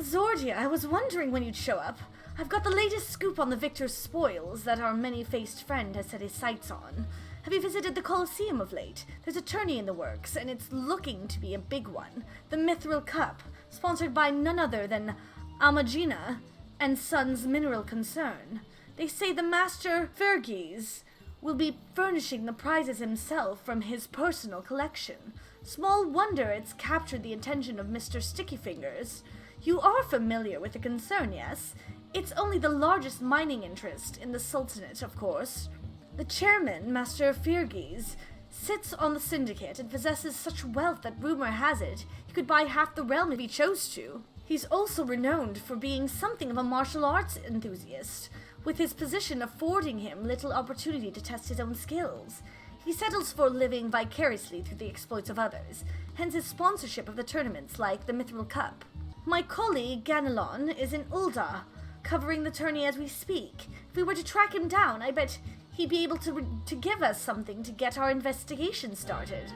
Zordia, I was wondering when you'd show up. I've got the latest scoop on the victor's spoils that our many-faced friend has set his sights on. Have you visited the Colosseum of late? There's a tourney in the works, and it's looking to be a big one. The Mithril Cup, sponsored by none other than Amagina and Sons Mineral Concern. They say the Master FFXIV will be furnishing the prizes himself from his personal collection. Small wonder it's captured the attention of Mr. Stickyfingers. You are familiar with the concern, yes? It's only the largest mining interest in the Sultanate, of course. The chairman, Master FFXIV, sits on the syndicate and possesses such wealth that rumor has it he could buy half the realm if he chose to. He's also renowned for being something of a martial arts enthusiast, with his position affording him little opportunity to test his own skills. He settles for living vicariously through the exploits of others, hence his sponsorship of the tournaments like the Mithril Cup. My colleague, Ganelon, is in Ulda, covering the tourney as we speak. If we were to track him down, I bet he'd be able to give us something to get our investigation started.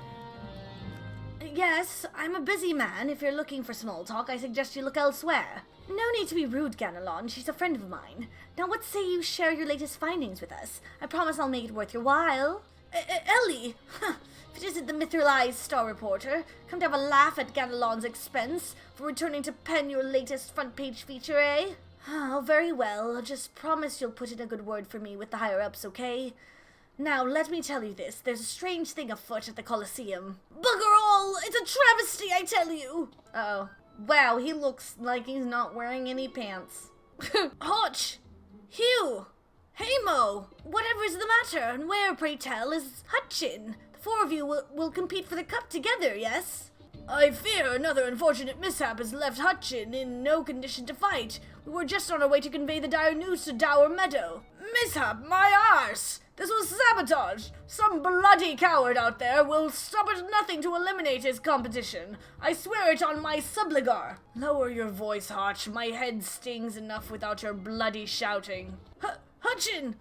Yes, I'm a busy man. If you're looking for small talk, I suggest you look elsewhere. No need to be rude, Ganelon. She's a friend of mine. Now what say you share your latest findings with us? I promise I'll make it worth your while. Ellie! If it isn't the Mithril Eye's star reporter, come to have a laugh at Ganelon's expense for returning to pen your latest front-page feature, eh? Oh, very well. Just promise you'll put in a good word for me with the higher-ups, okay? Now, let me tell you this. There's a strange thing afoot at the Colosseum. Bugger all! It's a travesty, I tell you! Uh-oh. Wow, he looks like he's not wearing any pants. Hotch! Hugh! Hamo! Whatever's the matter, and where, pray tell, is Hutchin? The four of you will compete for the cup together, yes? I fear another unfortunate mishap has left Hutchin in no condition to fight. We were just on our way to convey the dire news to Dower Meadow. Mishap, my arse! This was sabotage! Some bloody coward out there will stop at nothing to eliminate his competition. I swear it on my subligar. Lower your voice, Hotch. My head stings enough without your bloody shouting. Hutchin!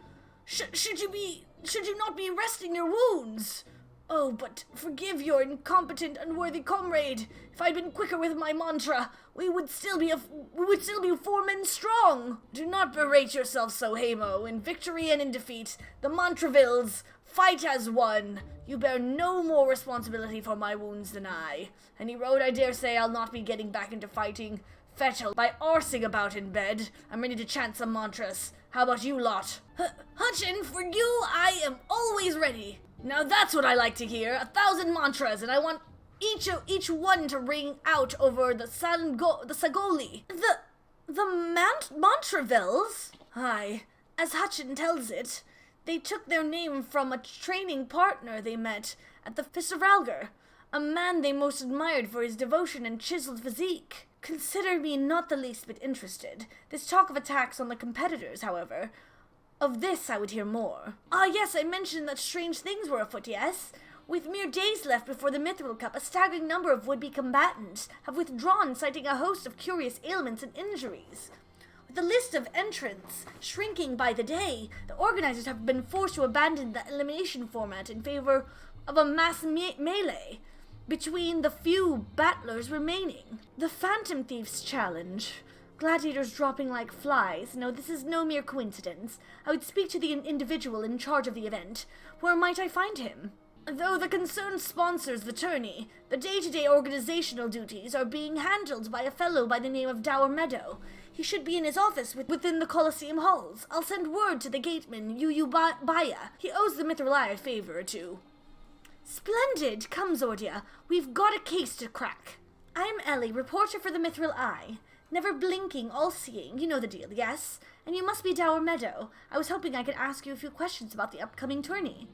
Should you not be resting your wounds? Oh, but forgive your incompetent, unworthy comrade. If I'd been quicker with my mantra, we would still be 4 men strong. Do not berate yourself so, Hamo. In victory and in defeat, the Montravilles fight as one. You bear no more responsibility for my wounds than I. Any road, I dare say, I'll not be getting back into fighting fettle by arsing about in bed. I'm ready to chant some mantras. How about you lot? Hutchin, for you, I am always ready. Now that's what I like to hear. 1,000 mantras, and I want each one to ring out over the Sagoli. The Montravilles? Aye, as Hutchin tells it, they took their name from a training partner they met at the Fisseralger, a man they most admired for his devotion and chiseled physique. Consider me not the least bit interested. This talk of attacks on the competitors, however, of this I would hear more. Ah, yes, I mentioned that strange things were afoot, yes? With mere days left before the Mithril Cup, a staggering number of would-be combatants have withdrawn, citing a host of curious ailments and injuries. With the list of entrants shrinking by the day, the organizers have been forced to abandon the elimination format in favor of a mass melee between the few battlers remaining. The Phantom Thieves Challenge. Gladiators dropping like flies. No, this is no mere coincidence. I would speak to the individual in charge of the event. Where might I find him? Though the concern sponsors the tourney, the day-to-day organizational duties are being handled by a fellow by the name of Dower Meadow. He should be in his office within the Colosseum halls. I'll send word to the gateman, Baya. He owes the Mithril Eye a favor or two. Splendid! Come, Zordia. We've got a case to crack. I'm Ellie, reporter for the Mithril Eye. Never blinking, all-seeing. You know the deal, yes? And you must be Dower Meadow. I was hoping I could ask you a few questions about the upcoming tourney.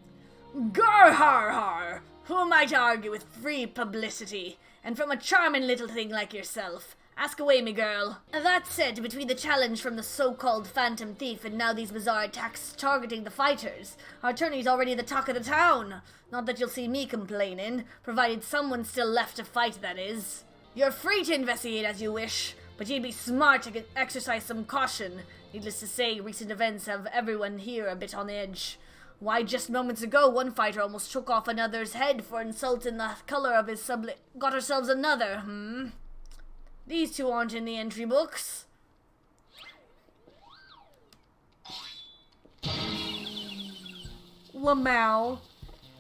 Gar-har-har! Who might argue with free publicity? And from a charming little thing like yourself. Ask away, me girl. That said, between the challenge from the so-called Phantom Thief and now these bizarre attacks targeting the fighters, our tourney's already the talk of the town. Not that you'll see me complaining, provided someone's still left to fight, that is. You're free to investigate as you wish, but you'd be smart to exercise some caution. Needless to say, recent events have everyone here a bit on edge. Why, just moments ago, one fighter almost took off another's head for insulting the color of his got ourselves another, These two aren't in the entry books. Lamau.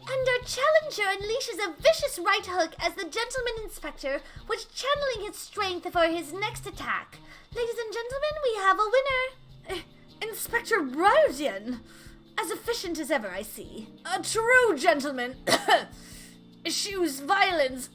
And our challenger unleashes a vicious right hook as the gentleman inspector was channeling his strength for his next attack. Ladies and gentlemen, we have a winner. Inspector Browdian. As efficient as ever, I see. A true gentleman. Eschews violence.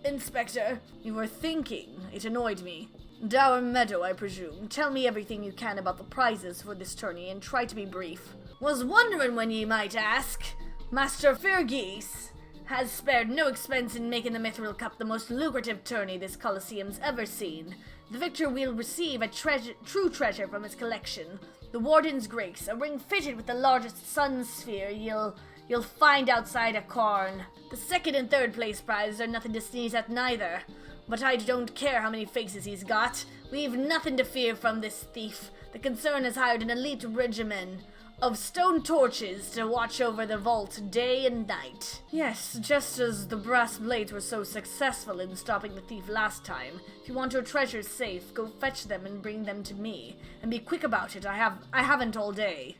Inspector. You were thinking. It annoyed me. Dower Meadow, I presume. Tell me everything you can about the prizes for this tourney and try to be brief. Was wondering when ye might ask. Master Fergus has spared no expense in making the Mithril Cup the most lucrative tourney this Colosseum's ever seen. The victor will receive a true treasure from his collection. The Warden's Grace, a ring fitted with the largest sun sphere you'll find outside a cairn. The second and third place prizes are nothing to sneeze at neither. But I don't care how many faces he's got. We've nothing to fear from this thief. The concern has hired an elite regimen of stone torches to watch over the vault day and night. Yes, just as the brass blades were so successful in stopping the thief last time. If you want your treasures safe, go fetch them and bring them to me. And be quick about it, I haven't all day.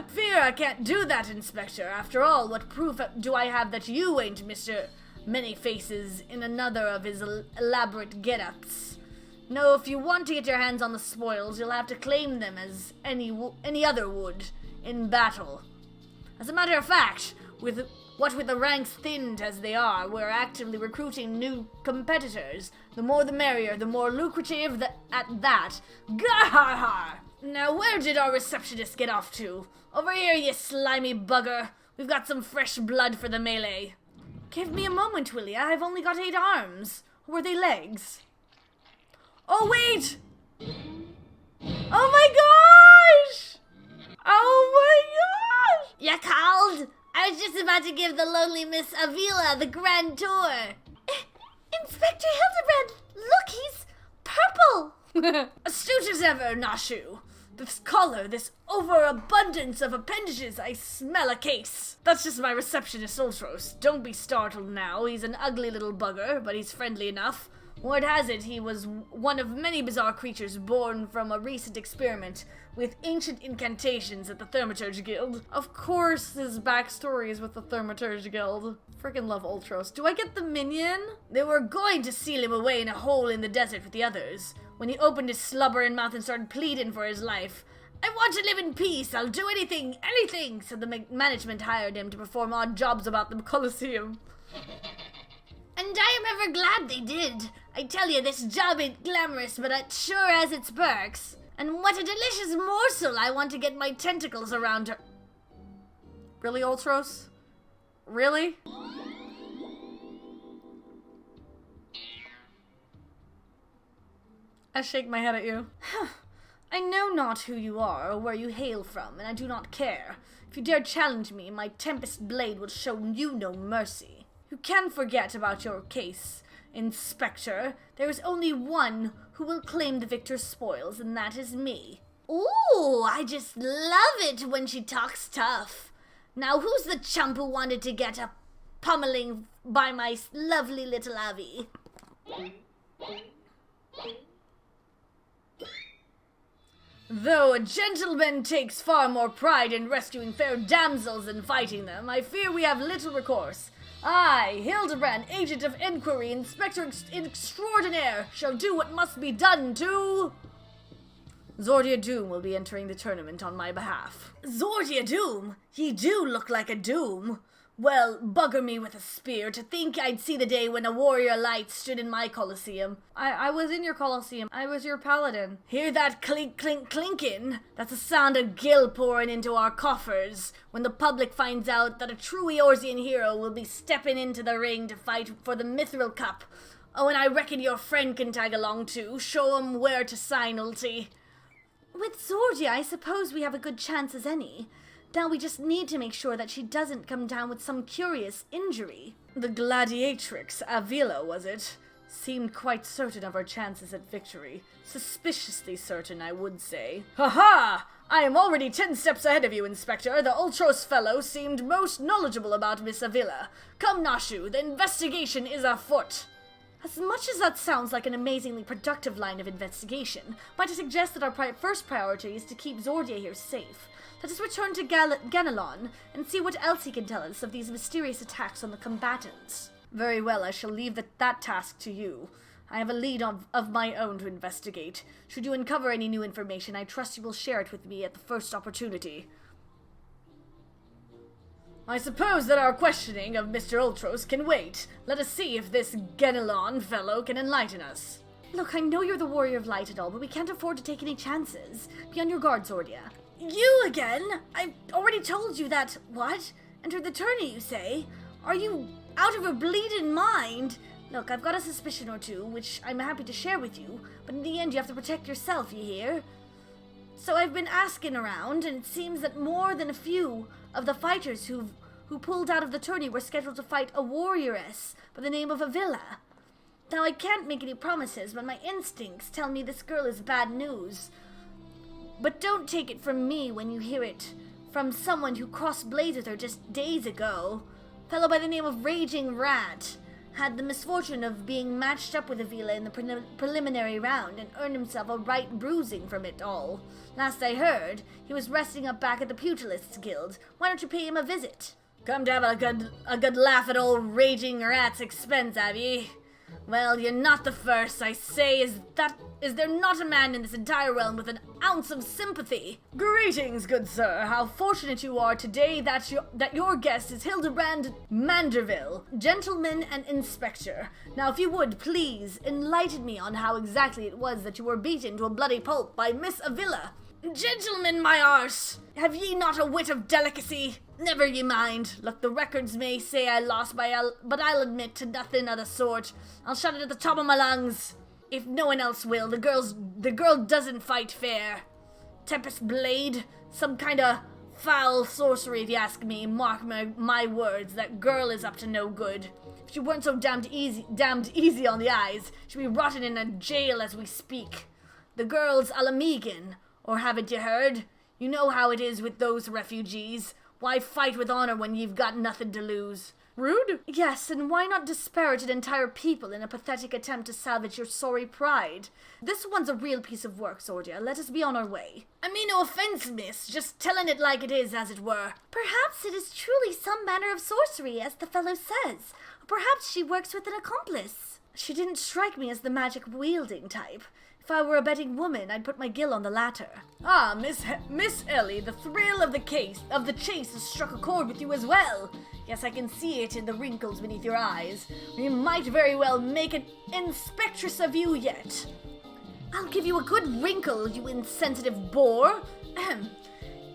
Fear I can't do that, Inspector. After all, what proof do I have that you ain't Mr. Many Faces in another of his elaborate get-ups? No, if you want to get your hands on the spoils, you'll have to claim them as any other would in battle. As a matter of fact, with the ranks thinned as they are, we're actively recruiting new competitors. The more the merrier, the more lucrative at that. Gah! Now where did our receptionist get off to? Over here, you slimy bugger. We've got some fresh blood for the melee. Give me a moment, will ya? I've only got 8 arms. Were they legs? Oh, wait! Oh my gosh! Oh my gosh! You called? I was just about to give the lonely Miss Avila the grand tour. Inspector Hildebrand, look, he's purple! Astute as ever, Nashu. This color, this overabundance of appendages, I smell a case. That's just my receptionist, Ultros. Don't be startled now. He's an ugly little bugger, but he's friendly enough. Word has it he was one of many bizarre creatures born from a recent experiment with ancient incantations at the Thaumaturge Guild. Of course his backstory is with the Thaumaturge Guild. Freaking love Ultros. Do I get the minion? They were going to seal him away in a hole in the desert with the others, when he opened his slubbering mouth and started pleading for his life. I want to live in peace. I'll do anything, so the management hired him to perform odd jobs about the Colosseum. And I am ever glad they did. I tell you, this job ain't glamorous, but it sure has its perks. And what a delicious morsel. I want to get my tentacles around her. Really, Ultros? Really? I shake my head at you. I know not who you are or where you hail from, and I do not care. If you dare challenge me, my Tempest Blade will show you no mercy. You can forget about your case, Inspector. There is only one who will claim the victor's spoils, and that is me. Ooh, I just love it when she talks tough. Now, who's the chump who wanted to get a pummeling by my lovely little Avi? Though a gentleman takes far more pride in rescuing fair damsels than fighting them, I fear we have little recourse. I, Hildebrand, agent of inquiry, inspector extraordinaire, shall do what must be done to... Zordia Doom will be entering the tournament on my behalf. Zordia Doom? Ye do look like a doom. Well, bugger me with a spear to think I'd see the day when a warrior light stood in my Colosseum. I was in your Colosseum. I was your paladin. Hear that clink, clink, clinkin'? That's the sound of gil pouring into our coffers when the public finds out that a true Eorzean hero will be stepping into the ring to fight for the Mithril Cup. Oh, and I reckon your friend can tag along too. Show him where to sign, Ulti. With Zordia, I suppose we have a good chance as any. Now we just need to make sure that she doesn't come down with some curious injury. The gladiatrix, Avila, was it? Seemed quite certain of her chances at victory. Suspiciously certain, I would say. Ha ha! I am already 10 steps ahead of you, Inspector. The Ultros fellow seemed most knowledgeable about Miss Avila. Come, Nashu, the investigation is afoot. As much as that sounds like an amazingly productive line of investigation, might I suggest that our first priority is to keep Zordia here safe. Let us return to Ganelon and see what else he can tell us of these mysterious attacks on the combatants. Very well, I shall leave that task to you. I have a lead of my own to investigate. Should you uncover any new information, I trust you will share it with me at the first opportunity. I suppose that our questioning of Mr. Ultros can wait. Let us see if this Ganelon fellow can enlighten us. Look, I know you're the warrior of light and all, but we can't afford to take any chances. Be on your guard, Zordia. You again? I've already told you that, what? Entered the tourney, you say? Are you out of your bleeding mind? Look, I've got a suspicion or two, which I'm happy to share with you, but in the end you have to protect yourself, you hear? So I've been asking around, and it seems that more than a few of the fighters who pulled out of the tourney were scheduled to fight a warrioress by the name of Avila. Now, I can't make any promises, but my instincts tell me this girl is bad news. But don't take it from me when you hear it from someone who crossed blades with her just days ago. A fellow by the name of Raging Rat had the misfortune of being matched up with Avila in the preliminary round and earned himself a right bruising from it all. Last I heard, he was resting up back at the Pugilists Guild. Why don't you pay him a visit? Come to have a good laugh at old Raging Rat's expense, have ye? Well, you're not the first, I say. Is there not a man in this entire realm with an ounce of sympathy? Greetings, good sir. How fortunate you are today that your guest is Hildebrand Manderville, gentleman and inspector. Now, if you would, please, enlighten me on how exactly it was that you were beaten to a bloody pulp by Miss Avila. Gentlemen, my arse, have ye not a wit of delicacy? Never ye mind. Look, the records may say I lost, but I'll admit to nothing of the sort. I'll shout it at the top of my lungs. If no one else will, the girl doesn't fight fair. Tempest Blade, some kind of foul sorcery if you ask me. Mark my words, that girl is up to no good. If she weren't so damned easy on the eyes, she'd be rotting in a jail as we speak. The girl's Alamegan, or haven't you heard? You know how it is with those refugees. Why fight with honor when you've got nothing to lose? Rude? Yes, and why not disparage an entire people in a pathetic attempt to salvage your sorry pride? This one's a real piece of work, Zordia. Let us be on our way. I mean no offense, miss. Just telling it like it is, as it were. Perhaps it is truly some manner of sorcery, as the fellow says. Or perhaps she works with an accomplice. She didn't strike me as the magic-wielding type. If I were a betting woman, I'd put my gill on the latter. Ah, Miss Ellie, the thrill of the chase has struck a chord with you as well. Yes, I can see it in the wrinkles beneath your eyes. We might very well make an inspectress of you yet. I'll give you a good wrinkle, you insensitive boor. Ahem.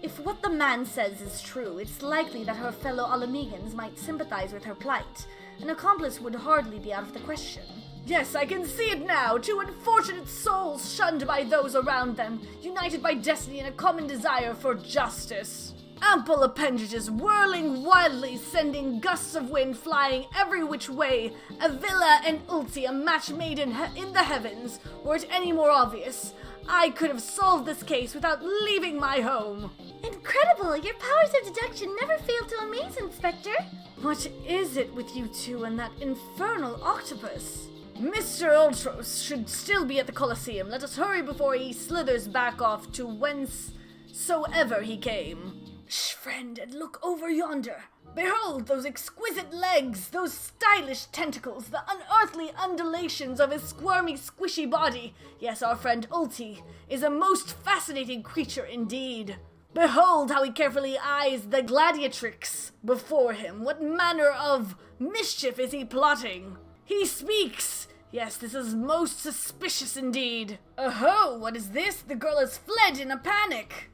If what the man says is true, it's likely that her fellow Alamegans might sympathize with her plight. An accomplice would hardly be out of the question. Yes, I can see it now. Two unfortunate souls shunned by those around them, united by destiny and a common desire for justice. Ample appendages whirling wildly, sending gusts of wind flying every which way. Avila and Ulti, a match made in the heavens. Were it any more obvious, I could have solved this case without leaving my home. Incredible! Your powers of deduction never fail to amaze, Inspector. What is it with you two and that infernal octopus? Mr. Ultros should still be at the Colosseum. Let us hurry before he slithers back off to whencesoever he came. Shh, friend, and look over yonder. Behold those exquisite legs, those stylish tentacles, the unearthly undulations of his squirmy, squishy body. Yes, our friend Ulti is a most fascinating creature indeed. Behold how he carefully eyes the gladiatrix before him. What manner of mischief is he plotting? He speaks! Yes, this is most suspicious indeed. Oh, what is this? The girl has fled in a panic.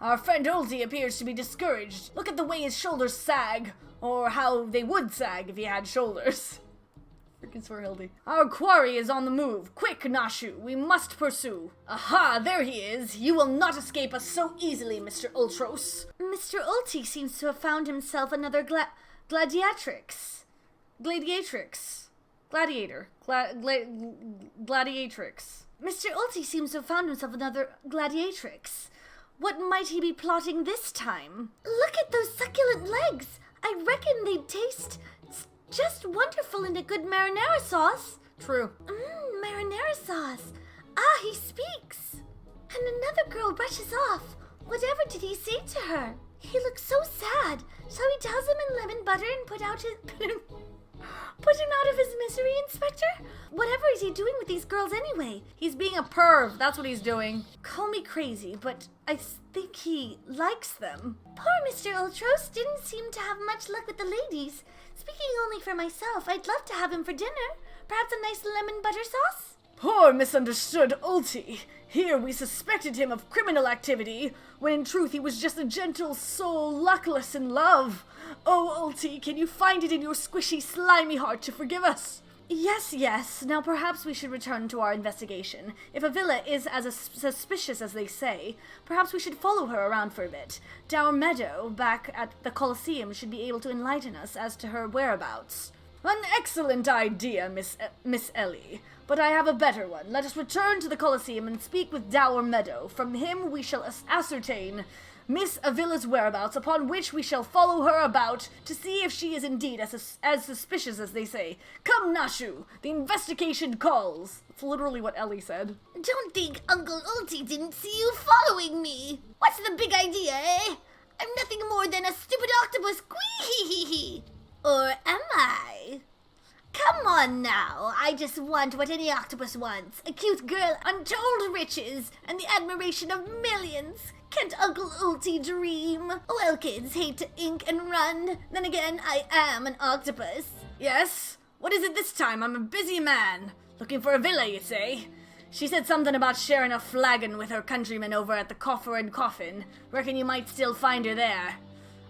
Our friend Ulti appears to be discouraged. Look at the way his shoulders sag. Or how they would sag if he had shoulders. Freaking swear, Hildy. Our quarry is on the move. Quick, Nashu, we must pursue. Aha, there he is. You will not escape us so easily, Mr. Ultros. Mr. Ulti seems to have found himself another gladiatrix. Gladiatrix. Mr. Ulti seems to have found himself another gladiatrix. What might he be plotting this time? Look at those succulent legs! I reckon they'd taste just wonderful in a good marinara sauce. True. Marinara sauce. Ah, he speaks. And another girl rushes off. Whatever did he say to her? He looks so sad. Shall we douse him in lemon butter and put him out of his misery, Inspector? Whatever is he doing with these girls anyway? He's being a perv, that's what he's doing. Call me crazy, but I think he likes them. Poor Mr. Ultros didn't seem to have much luck with the ladies. Speaking only for myself, I'd love to have him for dinner. Perhaps a nice lemon butter sauce? Poor misunderstood Ulti. Here we suspected him of criminal activity, when in truth he was just a gentle soul luckless in love. Oh, Ulti, can you find it in your squishy, slimy heart to forgive us? Yes. Now perhaps we should return to our investigation. If Avila is as suspicious as they say, perhaps we should follow her around for a bit. Dower Meadow, back at the Colosseum, should be able to enlighten us as to her whereabouts. An excellent idea, Miss Ellie. But I have a better one. Let us return to the Colosseum and speak with Dower Meadow. From him we shall ascertain Miss Avila's whereabouts, upon which we shall follow her about to see if she is indeed as suspicious as they say. Come, Nashu, the investigation calls. That's literally what Ellie said. Don't think Uncle Ulti didn't see you following me. What's the big idea, eh? I'm nothing more than a stupid octopus. Quee-hee-hee-hee. Or am I? Come on now, I just want what any octopus wants. A cute girl, untold riches, and the admiration of millions. Can't Uncle Ulti dream? Well, kids hate to ink and run. Then again, I am an octopus. Yes? What is it this time? I'm a busy man. Looking for a villa, you say? She said something about sharing a flagon with her countrymen over at the Coffer and Coffin. Reckon you might still find her there.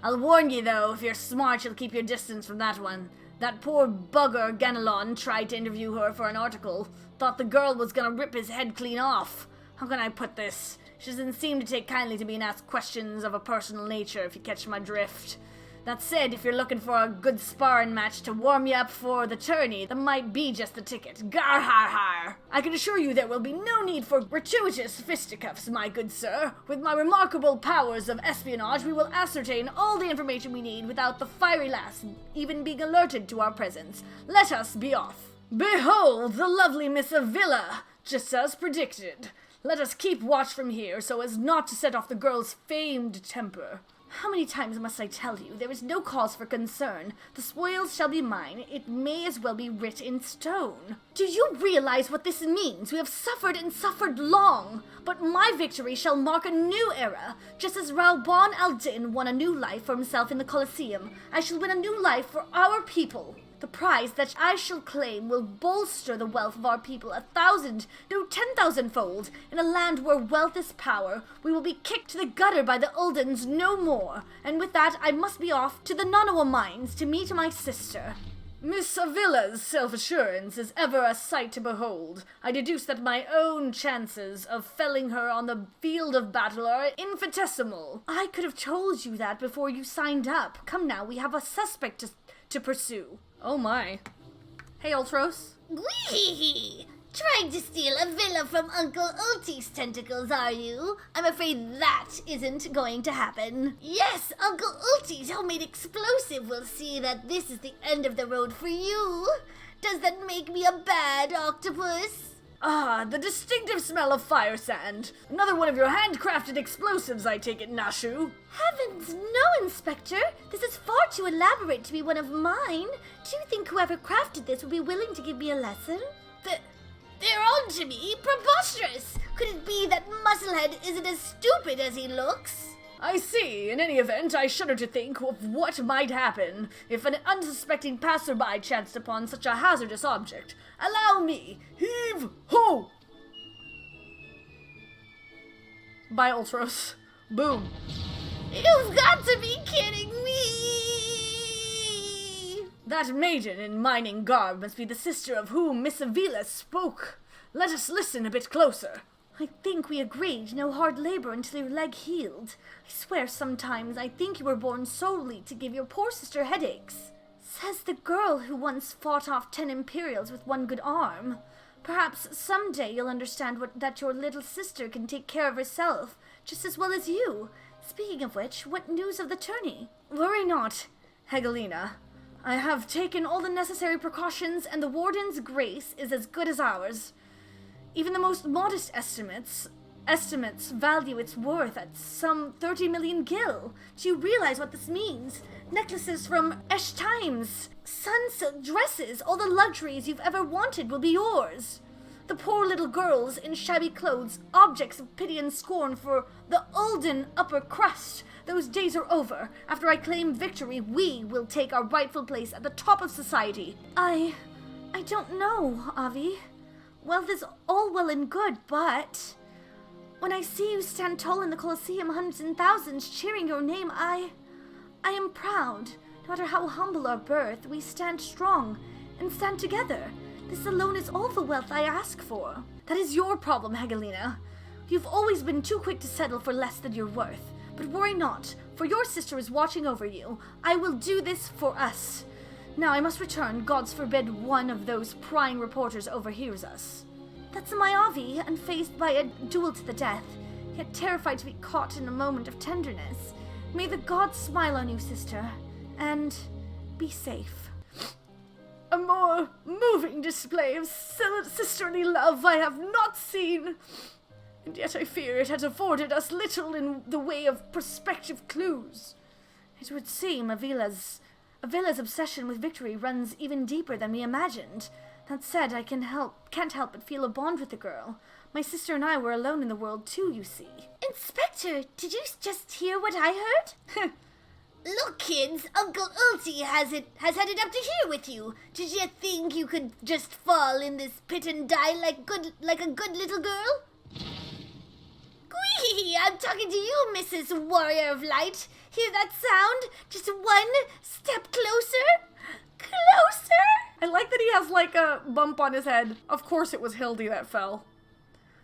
I'll warn you, though, if you're smart, you'll keep your distance from that one. That poor bugger Ganelon tried to interview her for an article. Thought the girl was gonna rip his head clean off. How can I put this? She doesn't seem to take kindly to being asked questions of a personal nature, if you catch my drift. That said, if you're looking for a good sparring match to warm you up for the tourney, that might be just the ticket. Gar har har! I can assure you there will be no need for gratuitous fisticuffs, my good sir. With my remarkable powers of espionage, we will ascertain all the information we need without the fiery lass even being alerted to our presence. Let us be off. Behold the lovely Miss Avila, just as predicted. Let us keep watch from here so as not to set off the girl's famed temper. How many times must I tell you? There is no cause for concern. The spoils shall be mine. It may as well be writ in stone. Do you realize what this means? We have suffered and suffered long. But my victory shall mark a new era. Just as Raubon al-Din won a new life for himself in the Colosseum, I shall win a new life for our people. The prize that I shall claim will bolster the wealth of our people 1,000, no 10,000-fold. In a land where wealth is power, we will be kicked to the gutter by the Uldens no more. And with that, I must be off to the Nanawa mines to meet my sister. Miss Avila's self-assurance is ever a sight to behold. I deduce that my own chances of felling her on the field of battle are infinitesimal. I could have told you that before you signed up. Come now, we have a suspect to pursue. Oh my. Hey, Ultros. Whee! Trying to steal a villa from Uncle Ulti's tentacles, are you? I'm afraid that isn't going to happen. Yes, Uncle Ulti's homemade explosive will see that this is the end of the road for you. Does that make me a bad octopus? Ah, the distinctive smell of fire sand. Another one of your handcrafted explosives, I take it, Nashu. Heavens, no, Inspector. This is far too elaborate to be one of mine. Do you think whoever crafted this would be willing to give me a lesson? They're on to me. Preposterous. Could it be that Musclehead isn't as stupid as he looks? I see. In any event, I shudder to think of what might happen if an unsuspecting passerby chanced upon such a hazardous object. Allow me. Heave ho! Bye, Ultros. Boom. You've got to be kidding me! That maiden in mining garb must be the sister of whom Miss Avila spoke. Let us listen a bit closer. I think we agreed no hard labor until your leg healed. I swear sometimes I think you were born solely to give your poor sister headaches. Says the girl who once fought off 10 Imperials with one good arm. Perhaps someday you'll understand that your little sister can take care of herself, just as well as you. Speaking of which, what news of the tourney? Worry not, Hegelina. I have taken all the necessary precautions, and the Warden's grace is as good as ours. Even the most modest estimates value its worth at some 30 million gil. Do you realize what this means? Necklaces from Times, sun-silk dresses, all the luxuries you've ever wanted will be yours. The poor little girls in shabby clothes, objects of pity and scorn for the olden upper crust. Those days are over. After I claim victory, we will take our rightful place at the top of society. I don't know, Avi. Wealth is all well and good, but when I see you stand tall in the Colosseum, hundreds and thousands cheering your name, I am proud. No matter how humble our birth, we stand strong and stand together. This alone is all the wealth I ask for. That is your problem, Hegelina. You've always been too quick to settle for less than you're worth. But worry not, for your sister is watching over you. I will do this for us. Now I must return. Gods forbid one of those prying reporters overhears us. That's my Avi, unfazed by a duel to the death, yet terrified to be caught in a moment of tenderness. May the gods smile on you, sister, and be safe. A more moving display of sisterly love I have not seen, and yet I fear it has afforded us little in the way of prospective clues. It would seem Avila's obsession with victory runs even deeper than we imagined. That said, I can't help but feel a bond with the girl. My sister and I were alone in the world too, you see. Inspector, did you just hear what I heard? Look, kids, Uncle Ulti has headed up to here with you. Did you think you could just fall in this pit and die like a good little girl? Gwee! I'm talking to you, Mrs. Warrior of Light. Hear that sound? Just one step closer. Closer! I like that he has like a bump on his head. Of course it was Hildy that fell.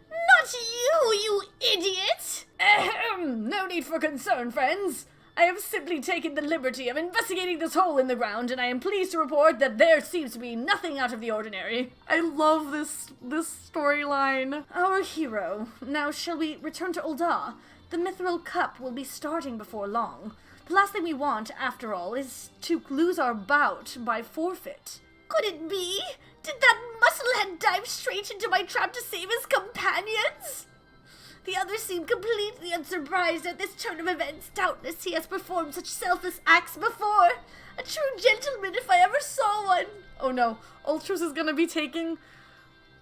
Not you, you idiot! Ahem. No need for concern, friends. I have simply taken the liberty of investigating this hole in the ground, and I am pleased to report that there seems to be nothing out of the ordinary. I love this storyline. Our hero. Now, shall we return to Ulda? The Mithril Cup will be starting before long. The last thing we want, after all, is to lose our bout by forfeit. Could it be? Did that musclehead dive straight into my trap to save his companions? The others seemed completely unsurprised at this turn of events. Doubtless he has performed such selfless acts before. A true gentleman if I ever saw one. Oh no, Ultros is gonna be taking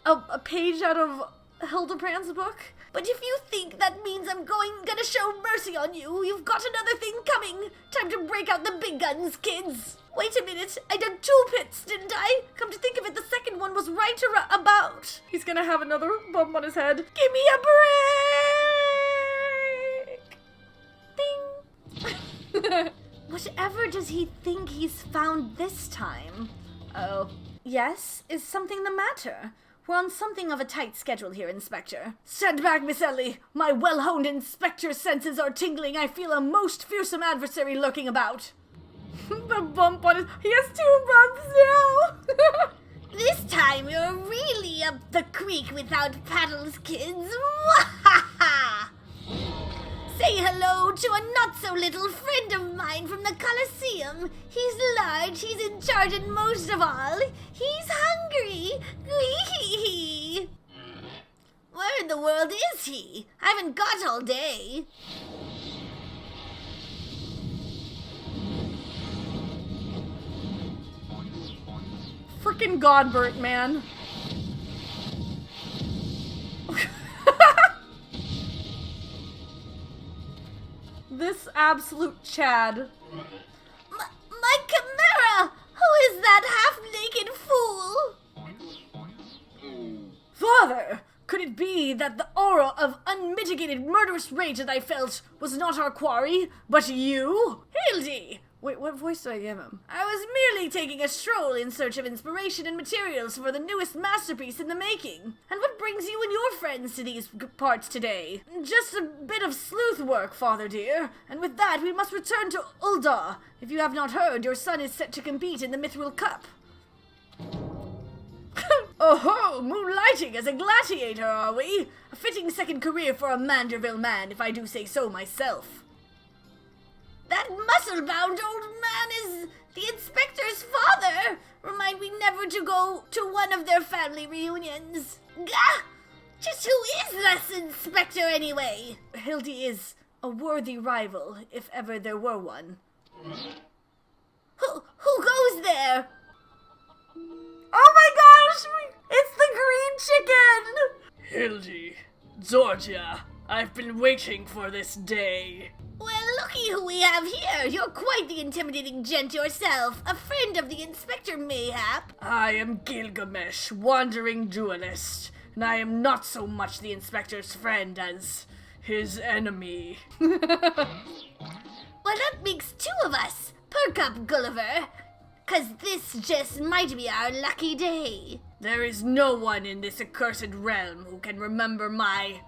a page out of Hildebrand's book. But if you think that means I'm gonna show mercy on you, you've got another thing coming. Time to break out the big guns, kids. Wait a minute, I done 2 pits, didn't I? Come to think of it, the second one was right about. He's gonna have another bump on his head. Give me a break! Ding! Whatever does he think he's found this time? Oh, yes? Is something the matter? We're on something of a tight schedule here, Inspector. Stand back, Miss Ellie. My well-honed Inspector senses are tingling. I feel a most fearsome adversary lurking about. The bump on his... He has 2 bumps now! This time you're really up the creek without paddles, kids. Say hello to a not-so-little friend of mine from the Colosseum. He's large, he's in charge, and most of all, he's hungry. Whee! Where in the world is he? I haven't got all day. Frickin' Godbert, man. This absolute Chad. My chimera! Who is that half-naked fool? Father! Could it be that the aura of unmitigated murderous rage that I felt was not our quarry, but you? Hildy! Wait, what voice did I give him? I was merely taking a stroll in search of inspiration and materials for the newest masterpiece in the making. And what brings you and your friends to these parts today? Just a bit of sleuth work, father dear. And with that, we must return to Ulda. If you have not heard, your son is set to compete in the Mithril Cup. Oh-ho! Moonlighting as a gladiator, are we? A fitting second career for a Manderville man, if I do say so myself. That muscle-bound old man is the inspector's father. Remind me never to go to one of their family reunions. Gah! Just who is this inspector anyway? Hildy is a worthy rival, if ever there were one. Who goes there? Oh my gosh! It's the green chicken! Hildy, Zordia, I've been waiting for this day. Well, looky who we have here. You're quite the intimidating gent yourself. A friend of the inspector, mayhap. I am Gilgamesh, wandering duelist, and I am not so much the inspector's friend as his enemy. Well, that makes two of us. Perk up, Gulliver. 'Cause this just might be our lucky day. There is no one in this accursed realm who can remember my...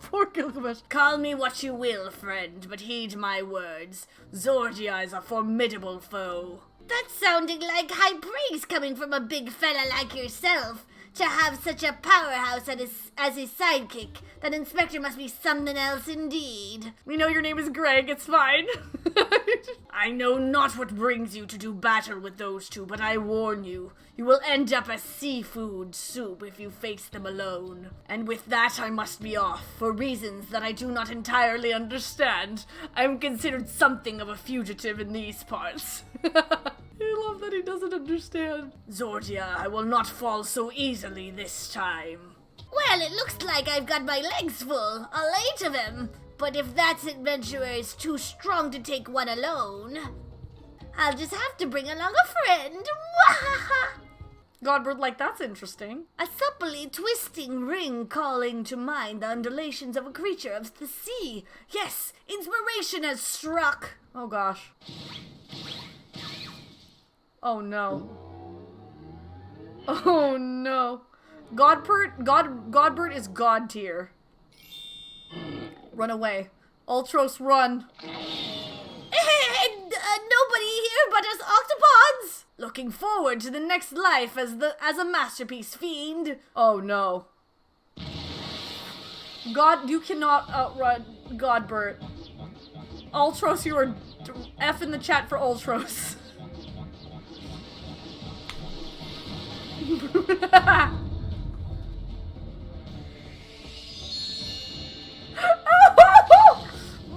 Poor Gilgamesh. Call me what you will, friend, but heed my words. Zordia is a formidable foe. That's sounding like high praise coming from a big fella like yourself. To have such a powerhouse as his sidekick. That inspector must be something else indeed. We know your name is Greg, it's fine. I know not what brings you to do battle with those two, but I warn you, you will end up as seafood soup if you face them alone. And with that I must be off, for reasons that I do not entirely understand. I am considered something of a fugitive in these parts. I love that he doesn't understand. Zordia, I will not fall so easily this time. Well, it looks like I've got my legs full. All 8 of them. But if that adventurer is too strong to take one alone, I'll just have to bring along a friend. Godbird, like, that's interesting. A supplely twisting ring calling to mind the undulations of a creature of the sea. Yes, inspiration has struck. Oh gosh. Oh no. Oh no. Godbird is God tier. Run away. Ultros, run. And nobody here but us octopods. Looking forward to the next life as a masterpiece fiend. Oh no. God, you cannot outrun Godbird. Ultros, you are F in the chat for Ultros.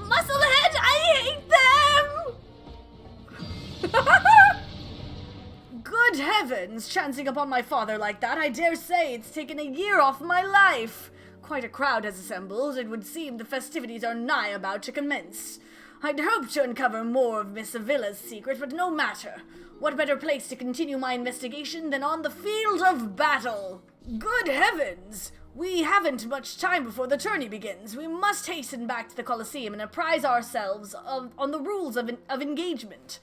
Musclehead, I hate them! Good heavens, chancing upon my father like that, I dare say it's taken a year off my life. Quite a crowd has assembled. It would seem the festivities are nigh about to commence. I'd hoped to uncover more of Miss Avila's secret, but no matter. What better place to continue my investigation than on the field of battle? Good heavens! We haven't much time before the tourney begins. We must hasten back to the Colosseum and apprise ourselves on the rules of engagement.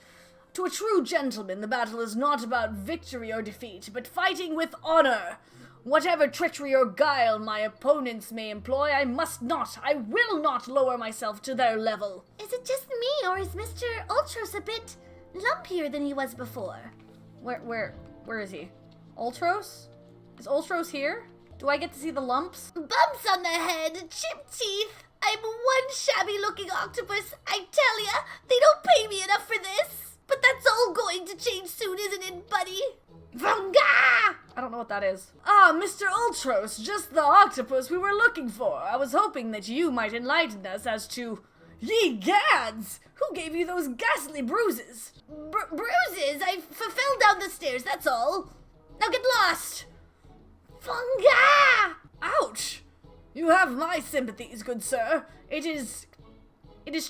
To a true gentleman, the battle is not about victory or defeat, but fighting with honor. Whatever treachery or guile my opponents may employ, I will not lower myself to their level. Is it just me, or is Mr. Ultros a bit lumpier than he was before? Where is he? Ultros? Is Ultros here? Do I get to see the lumps? Bumps on the head, chipped teeth. I'm one shabby-looking octopus. I tell ya, they don't pay me enough for this. But that's all going to change soon, isn't it, buddy? Vunga! I don't know what that is. Ah, Mr. Ultros, just the octopus we were looking for. I was hoping that you might enlighten us as to... Ye gads! Who gave you those ghastly bruises? Bruises? I fell down the stairs, that's all. Now get lost. Funga! Ouch! You have my sympathies, good sir. It is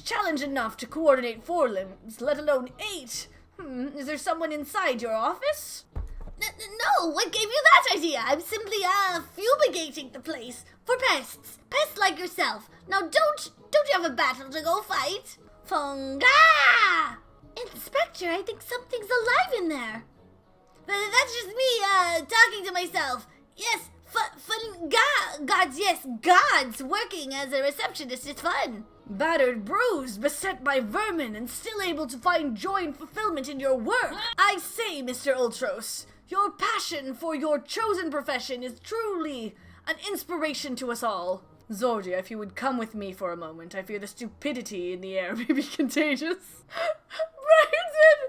challenge enough to coordinate 4 limbs, let alone 8. Is there someone inside your office? No, what gave you that idea? I'm simply, fumigating the place for pests. Pests like yourself. Now don't you have a battle to go fight? Funga! Inspector, I think something's alive in there. That's just me, talking to myself. Yes, gods, yes, gods working as a receptionist is fun. Battered, bruised, beset by vermin, and still able to find joy and fulfillment in your work. I say, Mr. Ultros, Your passion for your chosen profession is truly an inspiration to us all. Zordia, if you would come with me for a moment, I fear the stupidity in the air may be contagious. Briarton!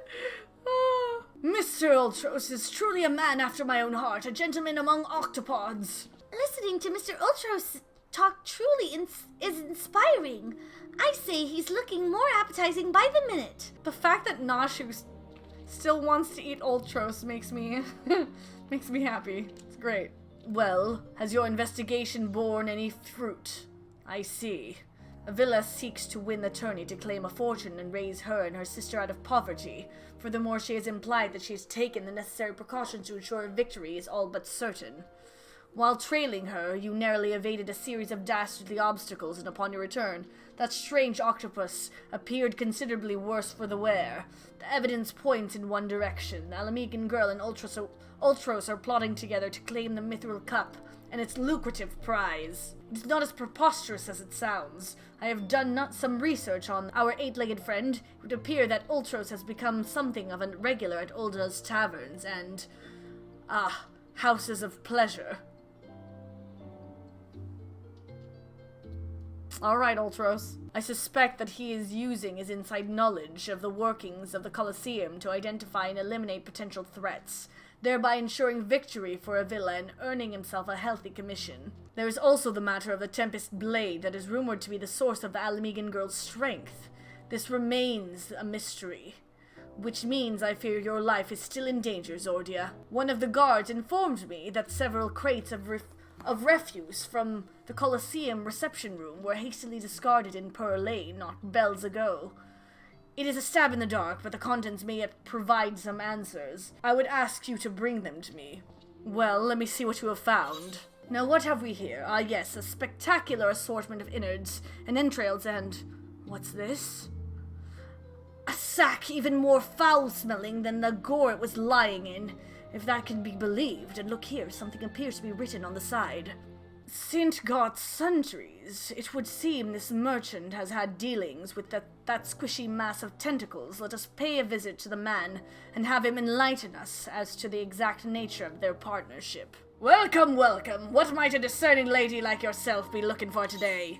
Oh. Mr. Ultros is truly a man after my own heart, a gentleman among octopods. Listening to Mr. Ultros talk truly is inspiring. I say he's looking more appetizing by the minute. The fact that Nashu still wants to eat Ultros makes me makes me happy. It's great. Well, has your investigation borne any fruit? I see. Avila seeks to win the tourney to claim a fortune and raise her and her sister out of poverty. Furthermore, she has implied that she has taken the necessary precautions to ensure victory is all but certain. While trailing her, you narrowly evaded a series of dastardly obstacles, and upon your return, that strange octopus appeared considerably worse for the wear. The evidence points in one direction. The Alamigan girl and Ultros are plotting together to claim the Mithril Cup and its lucrative prize. It's not as preposterous as it sounds. I have done some research on our eight-legged friend. It would appear that Ultros has become something of a regular at Ulda's taverns and, houses of pleasure. Alright, Ultros. I suspect that he is using his inside knowledge of the workings of the Colosseum to identify and eliminate potential threats, thereby ensuring victory for Avila and earning himself a healthy commission. There is also the matter of the Tempest Blade that is rumored to be the source of the Alamigan girl's strength. This remains a mystery, which means I fear your life is still in danger, Zordia. One of the guards informed me that several crates of refuse from the Colosseum reception room were hastily discarded in Pearl Lane not bells ago. It is a stab in the dark, but the contents may yet provide some answers. I would ask you to bring them to me. Well, let me see what you have found. Now, what have we here? Ah, yes, a spectacular assortment of innards and entrails and... what's this? A sack even more foul-smelling than the gore it was lying in, if that can be believed. And look here, something appears to be written on the side. Saint God's sundries. It would seem this merchant has had dealings with that squishy mass of tentacles. Let us pay a visit to the man and have him enlighten us as to the exact nature of their partnership. Welcome, welcome. What might a discerning lady like yourself be looking for today?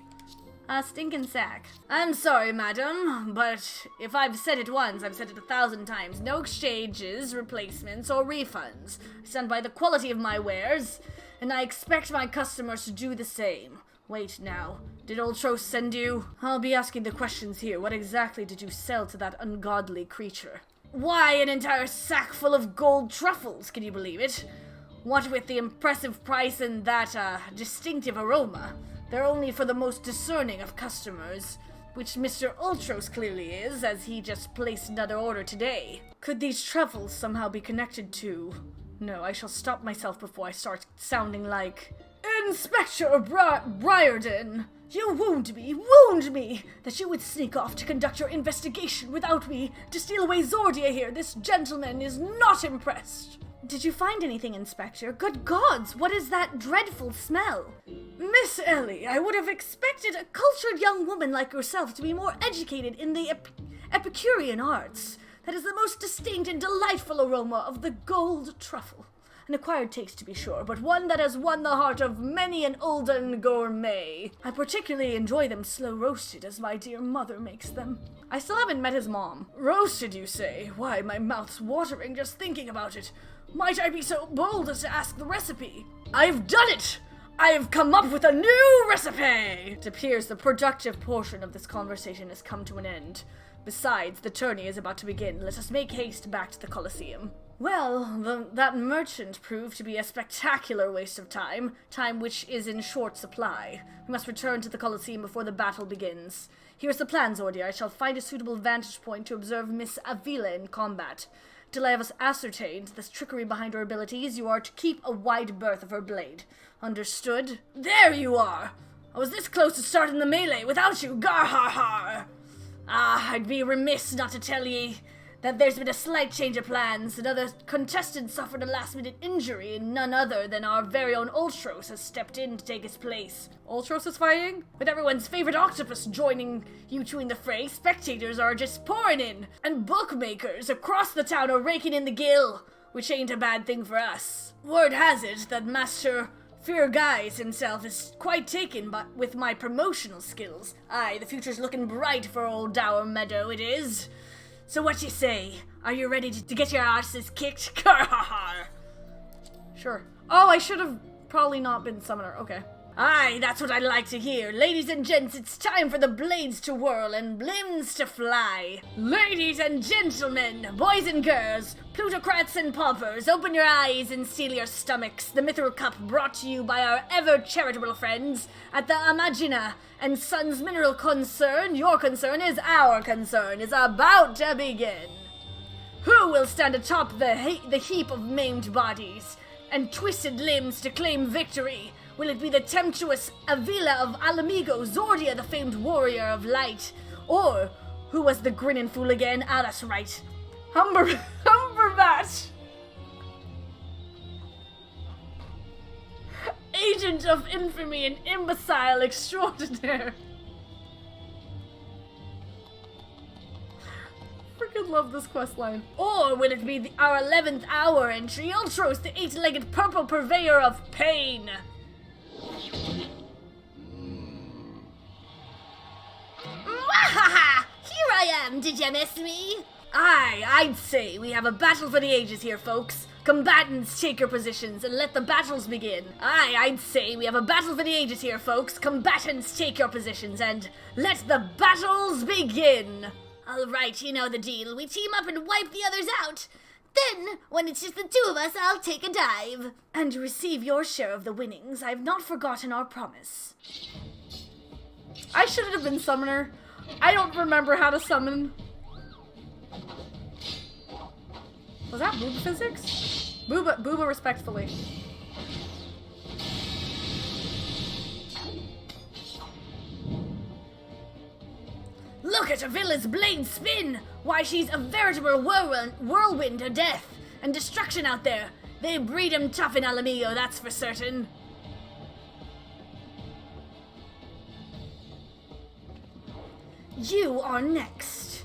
A stinking sack. I'm sorry, madam, but if I've said it once, I've said it 1,000 times. No exchanges, replacements, or refunds. I stand by the quality of my wares, and I expect my customers to do the same. Wait now, did Ultros send you? I'll be asking the questions here. What exactly did you sell to that ungodly creature? Why, an entire sack full of gold truffles, can you believe it? What with the impressive price and that, distinctive aroma. They're only for the most discerning of customers, which Mr. Ultros clearly is, as he just placed another order today. Could these truffles somehow be connected to... No, I shall stop myself before I start sounding like... Inspector Briarton! You wound me, that you would sneak off to conduct your investigation without me, to steal away Zordia here. This gentleman is not impressed. Did you find anything, Inspector? Good gods, what is that dreadful smell? Miss Ellie, I would have expected a cultured young woman like yourself to be more educated in the Epicurean arts. That is the most distinct and delightful aroma of the gold truffle. An acquired taste, to be sure, but one that has won the heart of many an olden gourmet. I particularly enjoy them slow roasted, as my dear mother makes them. I still haven't met his mom. Roasted, you say? Why, my mouth's watering just thinking about it. Might I be so bold as to ask the recipe? I've done it! I have come up with a new recipe! It appears the productive portion of this conversation has come to an end. Besides, the tourney is about to begin. Let us make haste back to the Colosseum. Well, that merchant proved to be a spectacular waste of time which is in short supply. We must return to the Colosseum before the battle begins. Here's the plan, Zordia. I shall find a suitable vantage point to observe Miss Avila in combat. Till I have ascertained the trickery behind her abilities, you are to keep a wide berth of her blade. Understood? There you are! I was this close to starting the melee without you, gar-har-har! I'd be remiss not to tell ye that there's been a slight change of plans. Another contestant suffered a last-minute injury, and none other than our very own Ultros has stepped in to take his place. Ultros is fighting? With everyone's favorite octopus joining you two in the fray, spectators are just pouring in, and bookmakers across the town are raking in the gill. which ain't a bad thing for us. Word has it that Master Fear Guys himself is quite taken with my promotional skills. Aye, the future's looking bright for old Dower Meadow, it is. So what you say? Are you ready to get your asses kicked? Sure. Oh, I should have probably not been summoner. Okay. Aye, that's what I'd like to hear. Ladies and gents, it's time for the blades to whirl and blims to fly. Ladies and gentlemen, boys and girls, plutocrats and paupers, open your eyes and seal your stomachs. The Mithril Cup brought to you by our ever-charitable friends at the Imagina and Sons Mineral Concern, your concern is our concern, is about to begin. Who will stand atop the heap of maimed bodies and twisted limbs to claim victory? Will it be the tempestuous Avila of Alamigo, Zordia, the famed warrior of light? Or, who was the grinning fool again? Ah, that's right. Humberbat! Agent of infamy and imbecile extraordinaire. Freaking love this quest line. Or will it be our 11th hour entry, Ultros, the 8-legged purple purveyor of pain? Mwahaha! Here I am, did you miss me? Aye, I'd say we have a battle for the ages here, folks. Combatants, take your positions and let the battles begin. Aye, I'd say we have a battle for the ages here, folks. Combatants, take your positions and let the battles begin. Alright, you know the deal. We team up and wipe the others out. Then, when it's just the two of us, I'll take a dive. And receive your share of the winnings. I've not forgotten our promise. I should have been summoner. I don't remember how to summon. Was that Booba physics? Booba respectfully. Look at Avila's blade spin! Why, she's a veritable whirlwind of death and destruction out there. They breed 'em tough in Alamillo, that's for certain. You are next.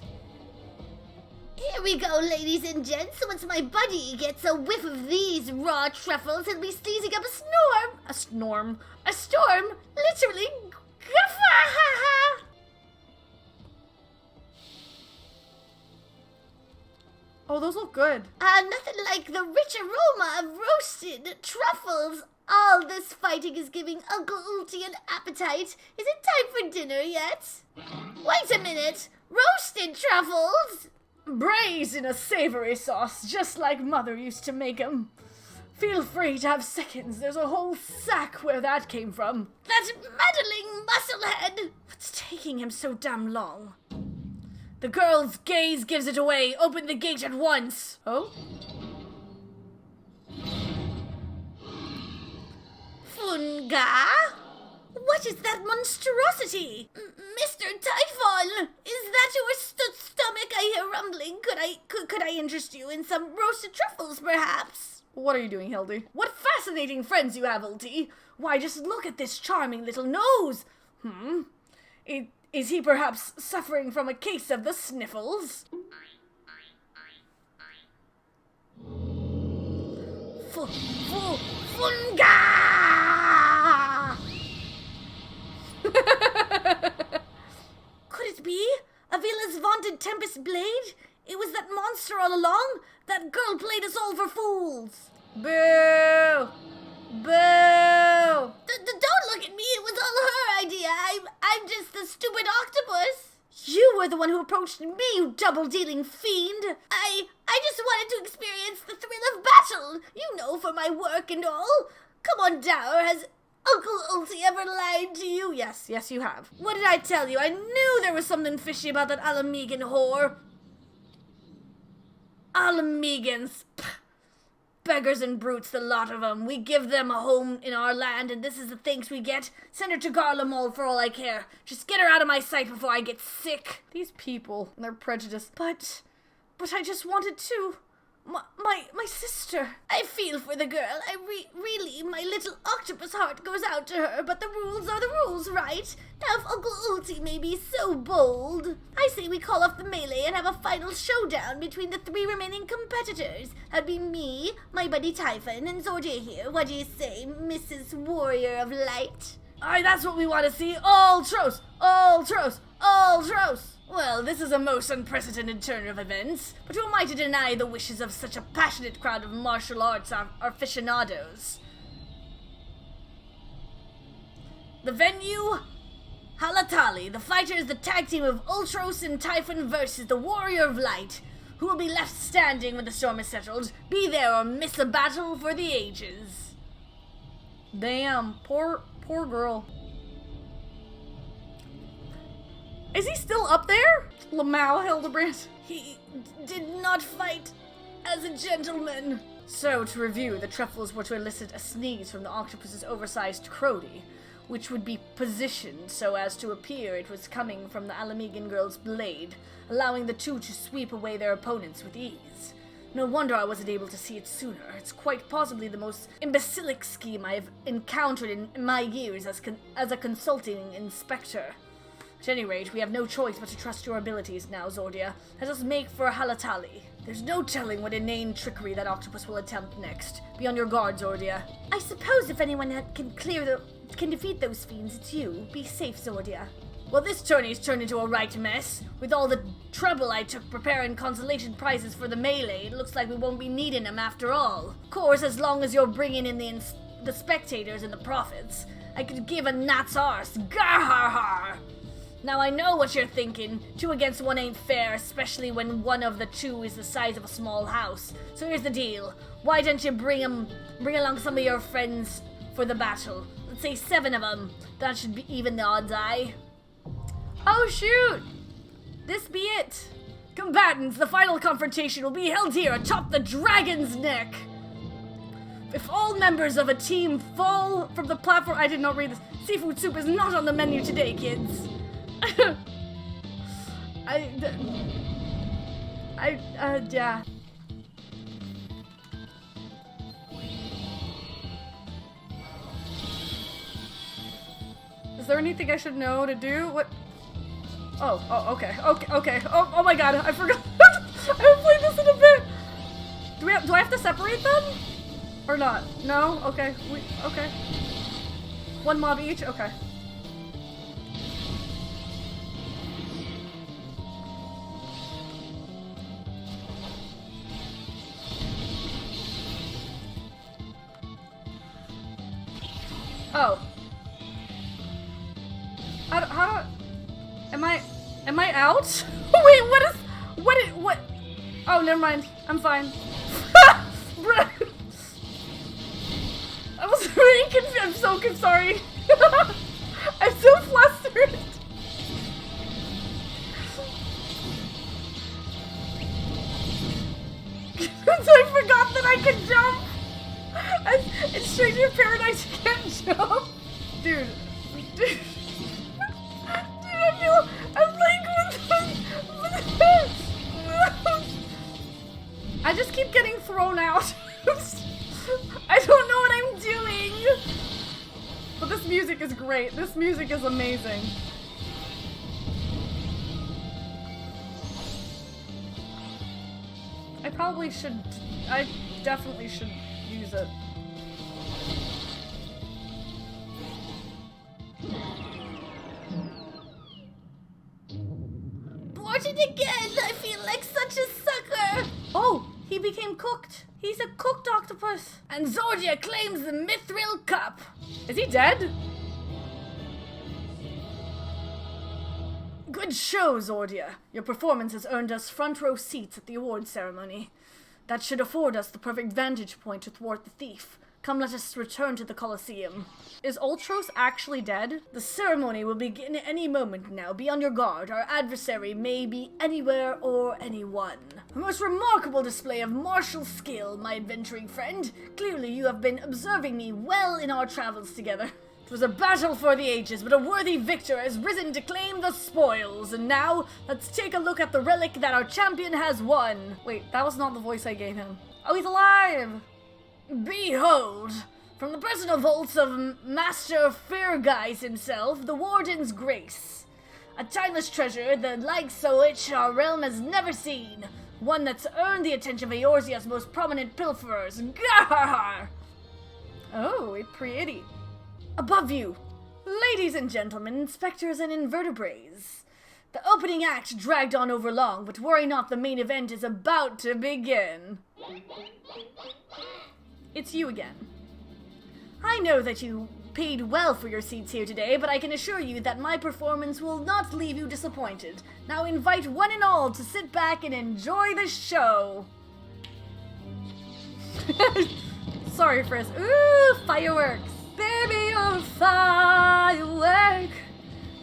Here we go, ladies and gents. Once my buddy gets a whiff of these raw truffles, he'll be sneezing up a storm. A storm? Literally. Oh, those look good. Nothing like the rich aroma of roasted truffles. All this fighting is giving Uncle Ulti an appetite. Is it time for dinner yet? Wait a minute. Roasted truffles? Braised in a savory sauce, just like Mother used to make 'em. Feel free to have seconds. There's a whole sack where that came from. That meddling musclehead. What's taking him so damn long? The girl's gaze gives it away. Open the gate at once. Oh? Funga? What is that monstrosity? Mr. Typhon, is that your stomach I hear rumbling? Could I interest you in some roasted truffles, perhaps? What are you doing, Hildy? What fascinating friends you have, Ulti. Why, just look at this charming little nose. Is he perhaps suffering from a case of the sniffles? Funga! Could it be Avila's vaunted Tempest Blade? It was that monster all along? That girl played us all for fools. Boo! Boo! Don't look at me. It was all her idea. I'm just a stupid octopus. You were the one who approached me, you double-dealing fiend. I just wanted to experience the thrill of battle. You know, for my work and all. Come on, Dower. Has Uncle Ulti ever lied to you? Yes, you have. What did I tell you? I knew there was something fishy about that Alamegan whore. Alamegans. Beggars and brutes, the lot of them. We give them a home in our land, and this is the thanks we get. Send her to Garlemald for all I care. Just get her out of my sight before I get sick. These people and their prejudice. But I just wanted to My sister. I feel for the girl. Really, my little octopus heart goes out to her, but the rules are the rules, right? Now if Uncle Ulti may be so bold, I say we call off the melee and have a final showdown between the 3 remaining competitors. That'd be me, my buddy Typhon, and Zordia here. What do you say, Mrs. Warrior of Light? Aye, that's what we want to see. Ultros! Ultros! Ultros! Well, this is a most unprecedented turn of events, but who am I to deny the wishes of such a passionate crowd of martial arts aficionados? The venue? Halatali. The fighter is the tag team of Ultros and Typhon versus the Warrior of Light. Who will be left standing when the storm is settled? Be there or miss a battle for the ages. Damn, poor girl. Is he still up there? Lamau Hildebrand. He did not fight as a gentleman. So, to review, the truffles were to elicit a sneeze from the octopus's oversized crody, which would be positioned so as to appear it was coming from the Alamegan girl's blade, allowing the two to sweep away their opponents with ease. No wonder I wasn't able to see it sooner. It's quite possibly the most imbecilic scheme I have encountered in my years as a consulting inspector. At any rate, we have no choice but to trust your abilities now, Zordia. Let us make for Halatali. There's no telling what inane trickery that octopus will attempt next. Be on your guard, Zordia. I suppose if anyone can defeat those fiends, it's you. Be safe, Zordia. Well, this tourney's turned into a right mess. With all the trouble I took preparing consolation prizes for the melee, it looks like we won't be needing them after all. Of course, as long as you're bringing in the spectators and the profits, I could give a gnat's arse. Gar-har-har! Now I know what you're thinking. 2 against 1 ain't fair, especially when one of the 2 is the size of a small house. So here's the deal. Why don't you bring along some of your friends for the battle? Let's say 7 of them. That should be even the odds, aye? Oh shoot! This be it. Combatants, the final confrontation will be held here atop the dragon's neck. If all members of a team fall from the platform... I did not read this. Seafood soup is not on the menu today, kids. Yeah. Is there anything I should know to do? What? Oh, okay. Oh my god, I forgot. I haven't played this in a bit. Do I have to separate them? Or not? No? Okay. Okay. 1 mob each? Okay. Oh. Am I out? Wait, what? Oh, never mind. I'm fine. I was really confused. I'm so confused. Sorry. I'm so flustered. I forgot that I could jump. In Stranger Paradise, you can't jump. Dude, I'm with this. I just keep getting thrown out. I don't know what I'm doing. But this music is great. This music is amazing. I definitely should use it. Thwarted again! I feel like such a sucker! Oh, he became cooked. He's a cooked octopus. And Zordia claims the Mithril Cup. Is he dead? Good show, Zordia. Your performance has earned us front row seats at the award ceremony. That should afford us the perfect vantage point to thwart the thief. Come, let us return to the Colosseum. Is Ultros actually dead? The ceremony will begin any moment now. Be on your guard. Our adversary may be anywhere or anyone. A most remarkable display of martial skill, my adventuring friend. Clearly you have been observing me well in our travels together. It was a battle for the ages, but a worthy victor has risen to claim the spoils. And now, let's take a look at the relic that our champion has won. Wait, that was not the voice I gave him. Oh, he's alive! Behold! From the personal vaults of Master Fairguise himself, the Warden's Grace. A timeless treasure, the likes of which our realm has never seen. One that's earned the attention of Eorzea's most prominent pilferers. Gah! Oh, it's pretty. Above you, ladies and gentlemen, inspectors and invertebrates. The opening act dragged on over long, but worry not, the main event is about to begin. It's you again. I know that you paid well for your seats here today, but I can assure you that my performance will not leave you disappointed. Now invite one and all to sit back and enjoy the show. Sorry, Frisk. Ooh, fireworks. Baby, you're a firework.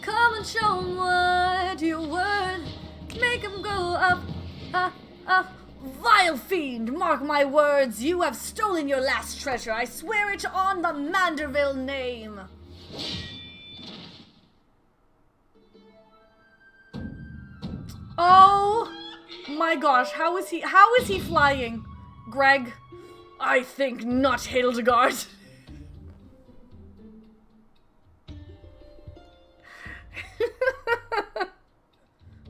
Come and show 'em what you're worth. Make 'em go up, up, up. Vile fiend, mark my words. You have stolen your last treasure. I swear it on the Manderville name. Oh my gosh, how is he flying? Greg, I think not, Hildegard.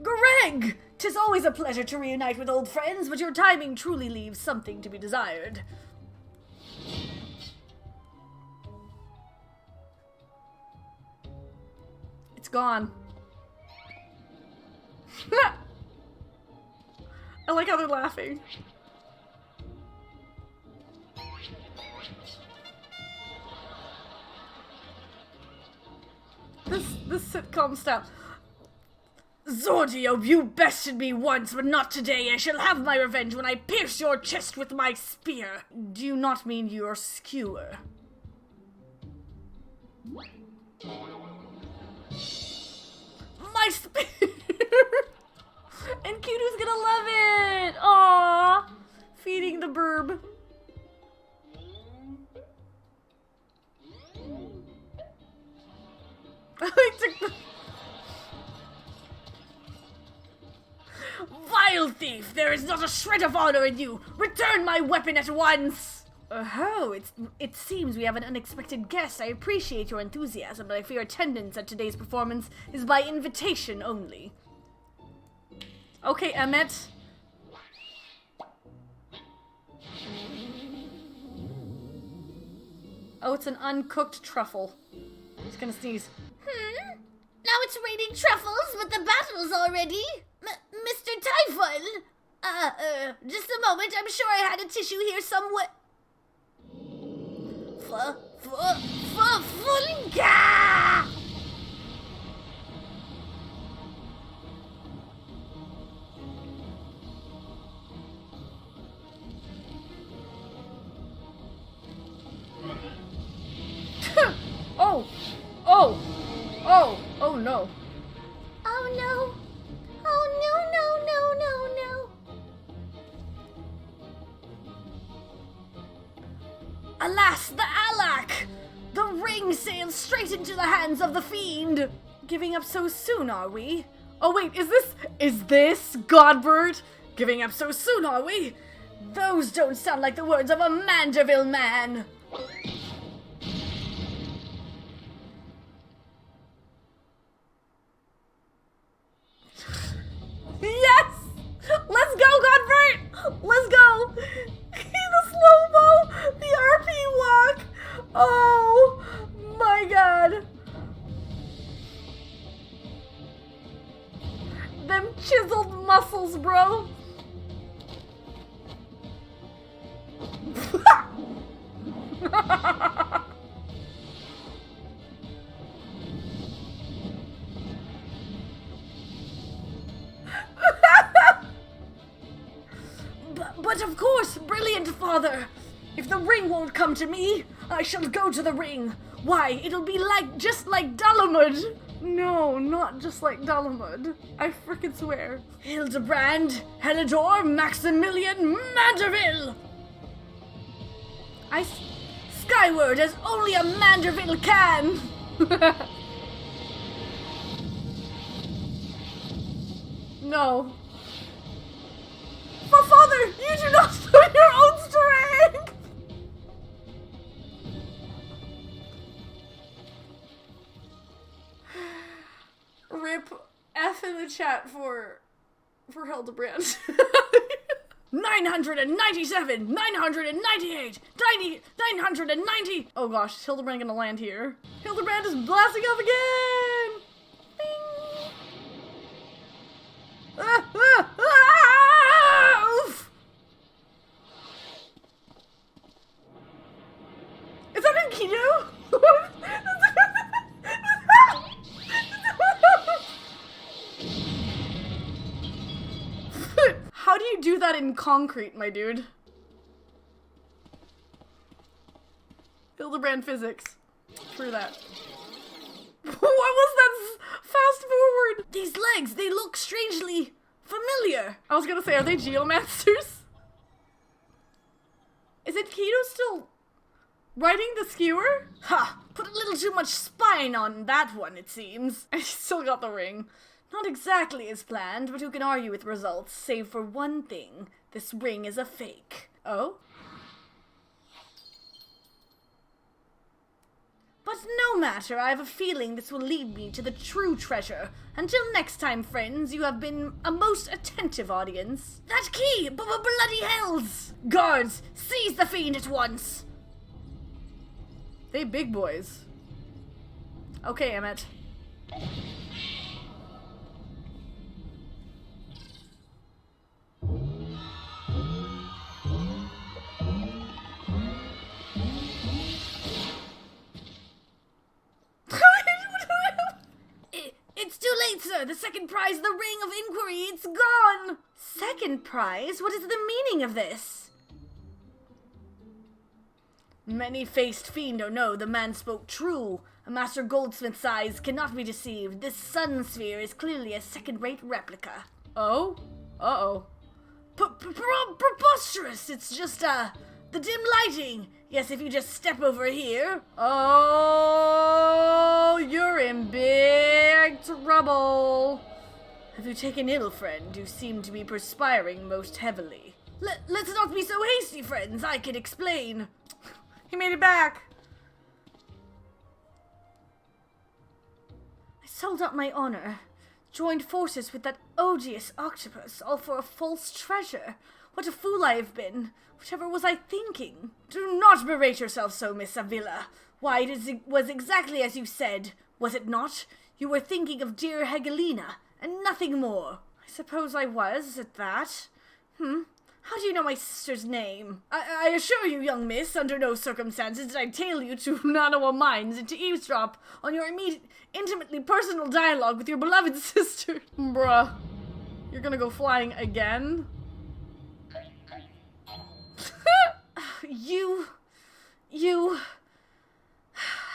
Greg! 'Tis always a pleasure to reunite with old friends, but your timing truly leaves something to be desired. It's gone. I like how they're laughing. This sitcom stuff. Zordio, you bested me once, but not today. I shall have my revenge when I pierce your chest with my spear. Do you not mean your skewer? My spear! And Kudu's gonna love it! Aww! Feeding the burb. I took the... Vile thief! There is not a shred of honor in you! Return my weapon at once! Oh, it seems we have an unexpected guest. I appreciate your enthusiasm, but I fear attendance at today's performance is by invitation only. Okay, Emmet. Oh, it's an uncooked truffle. He's gonna sneeze. Now it's raining truffles, but the battle's already... Mr. Typhon! Just a moment, I'm sure I had a tissue here somewhere. Fulga! Oh no. Oh no. Oh no. Alas, the Alak! The ring sails straight into the hands of the fiend! Giving up so soon, are we? Oh wait, is this Godbird? Giving up so soon, are we? Those don't sound like the words of a Manderville man! Yes! Let's go, Godbert! Let's go! The slow-mo! The RP walk! Oh my god! Them chiseled muscles, bro! But of course, brilliant father! If the ring won't come to me, I shall go to the ring. Why, it'll be just like Dalamud. No, not just like Dalamud. I frickin' swear. Hildebrand, Helidor, Maximilian, Manderville! skyward as only a Manderville can! No. My father, you do not know your own strength! Rip F in the chat for Hildebrand. 997, 998, 990. Oh gosh, is Hildebrand gonna land here? Hildebrand is blasting off again! Bing. Oof. Is that Enkidu? How do you do that in concrete, my dude? Hildebrand physics. Screw that. What was that fast forward? These legs, they look strangely familiar. I was gonna say, are they geomancers? Is it Keto still riding the skewer? Ha! Put a little too much spine on that one, it seems. I still got the ring. Not exactly as planned, but who can argue with results, save for one thing. This ring is a fake. Oh? But no matter, I have a feeling this will lead me to the true treasure. Until next time, friends, you have been a most attentive audience. That key! Bloody hells! Guards, seize the fiend at once! They big boys. Okay, Emmett. It's too late, sir. The second prize, the Ring of Inquiry, it's gone. Second prize? What is the meaning of this? Many-faced fiend, oh no, the man spoke true. A master goldsmith's eyes cannot be deceived. This sun sphere is clearly a second-rate replica. Oh? Uh-oh. Preposterous! It's just, the dim lighting. Yes, if you just step over here. Oh, you're in big trouble. Have you taken ill, friend? You seem to be perspiring most heavily. Let's not be so hasty, friends. I can explain. He made it back. I sold out my honor. Joined forces with that odious octopus, all for a false treasure. What a fool I have been. Whatever was I thinking? Do not berate yourself so, Miss Avila. Why, it was exactly as you said, was it not? You were thinking of dear Hegelina, and nothing more. I suppose I was, at that. How do you know my sister's name? I assure you, young miss, under no circumstances did I tail you to Nanawa Mines and to eavesdrop on your intimately personal dialogue with your beloved sister. Bruh. You're gonna go flying again? You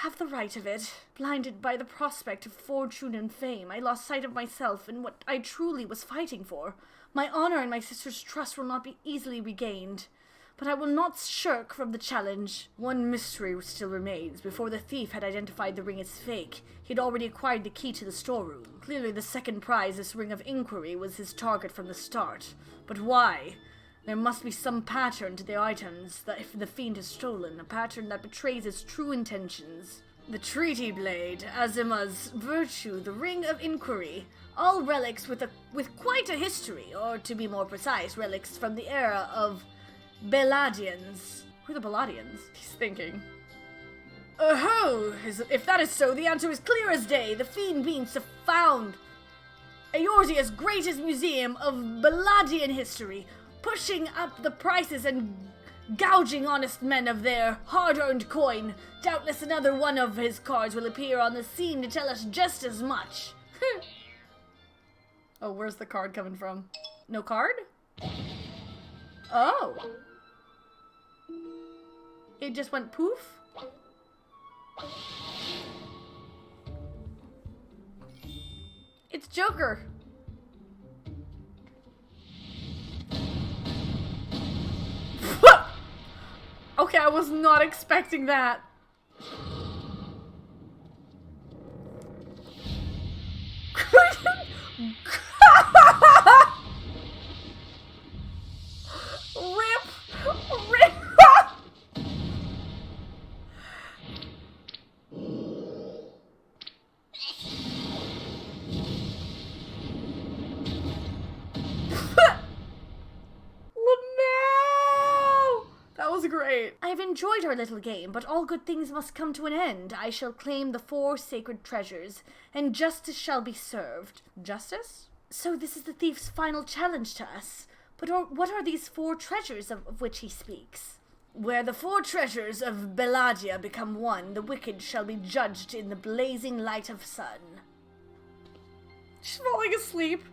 have the right of it. Blinded by the prospect of fortune and fame, I lost sight of myself and what I truly was fighting for. My honor and my sister's trust will not be easily regained, but I will not shirk from the challenge. One mystery still remains. Before the thief had identified the ring as fake, he had already acquired the key to the storeroom. Clearly the second prize, this Ring of Inquiry, was his target from the start. But why? There must be some pattern to the items that if the fiend has stolen, a pattern that betrays his true intentions. The Treaty Blade, Azima's Virtue, the Ring of Inquiry, all relics with quite a history, or to be more precise, relics from the era of Beladians. Who are the Beladians? He's thinking. Oh, if that is so, the answer is clear as day. The fiend means to found Eorzea's greatest museum of Beladian history, pushing up the prices and gouging honest men of their hard-earned coin. Doubtless another one of his cards will appear on the scene to tell us just as much. Oh, where's the card coming from? No card? Oh. It just went poof? It's Joker. Okay, I was not expecting that. Rip! That was great. I've enjoyed our little game, but all good things must come to an end. I shall claim the 4 sacred treasures, and justice shall be served. Justice? So this is the thief's final challenge to us. But what are these 4 treasures of which he speaks? Where the 4 treasures of Belladia become one, the wicked shall be judged in the blazing light of sun. She's falling asleep.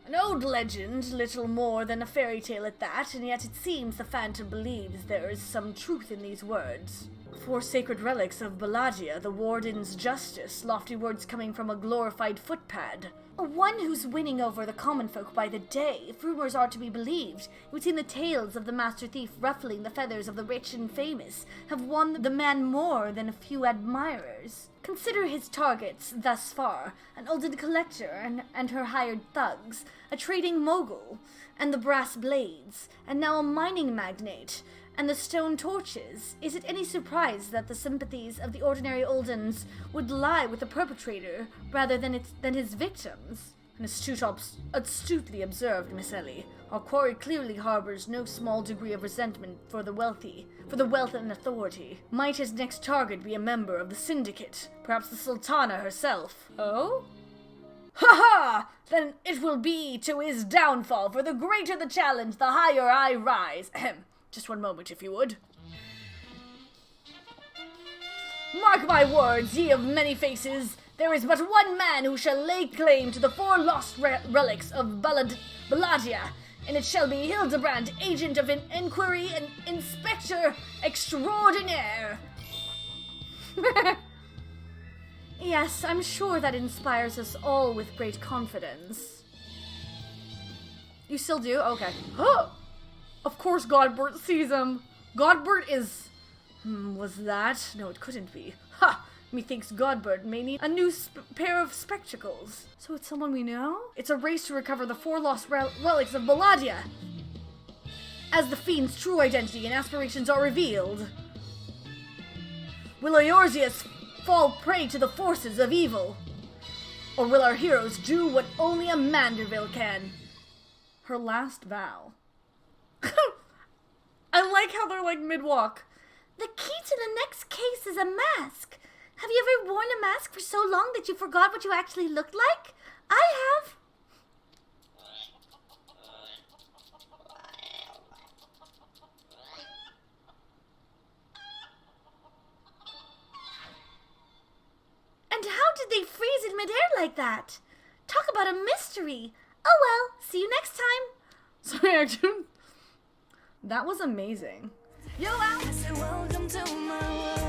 An old legend, little more than a fairy tale at that, and yet it seems the phantom believes there is some truth in these words. 4 sacred relics of Belladia, the warden's justice, lofty words coming from a glorified footpad. One who's winning over the common folk by the day, if rumors are to be believed. It would seem the tales of the master thief ruffling the feathers of the rich and famous have won the man more than a few admirers. Consider his targets thus far: an olden collector and her hired thugs, a trading mogul, and the brass blades, and now a mining magnate, and the stone torches. Is it any surprise that the sympathies of the ordinary Oldens would lie with the perpetrator rather than his victims? And astutely observed, Miss Ellie. Our quarry clearly harbors no small degree of resentment for the wealthy, for the wealth and authority. Might his next target be a member of the syndicate, perhaps the Sultana herself? Oh? Ha ha! Then it will be to his downfall, for the greater the challenge, the higher I rise. Ahem. Just one moment, if you would. Mark my words, ye of many faces. There is but one man who shall lay claim to the 4 lost relics of Belladia, and it shall be Hildebrand, agent of inquiry and inspector extraordinaire. Yes, I'm sure that inspires us all with great confidence. You still do? Okay. Of course Godbert sees him. Godbert is... was that? No, it couldn't be. Ha! Methinks Godbert may need a new pair of spectacles. So it's someone we know? It's a race to recover the 4 lost relics of Belladia. As the fiend's true identity and aspirations are revealed, will Eorzeus fall prey to the forces of evil? Or will our heroes do what only a Manderville can? Her last vow. I like how they're like mid-walk. The key to the next case is a mask. Have you ever worn a mask for so long that you forgot what you actually looked like? I have. And how did they freeze in midair like that? Talk about a mystery. Oh well, see you next time. Sorry, actually. That was amazing. Yo, Alice, and welcome to my world.